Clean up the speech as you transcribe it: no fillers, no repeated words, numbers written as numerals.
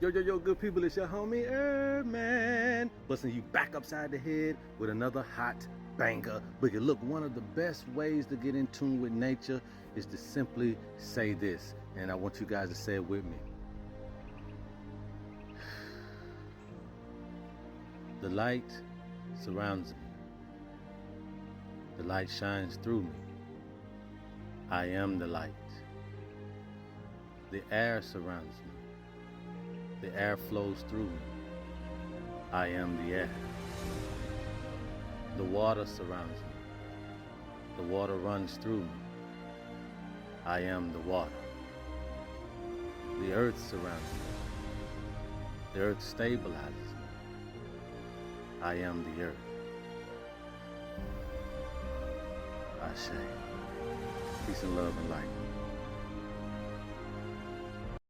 Yo, yo, yo, good people, it's your homie Earthman, busting you back upside the head with another hot banger. But look, one of the best ways to get in tune with nature is to simply say this, and I want you guys to say it with me. The light surrounds me. The light shines through me. I am the light. The air surrounds me. The air flows through me. I am the air. The water surrounds me. The water runs through me. I am the water. The earth surrounds me. The earth stabilizes me. I am the earth. Ashe. Peace and love and light.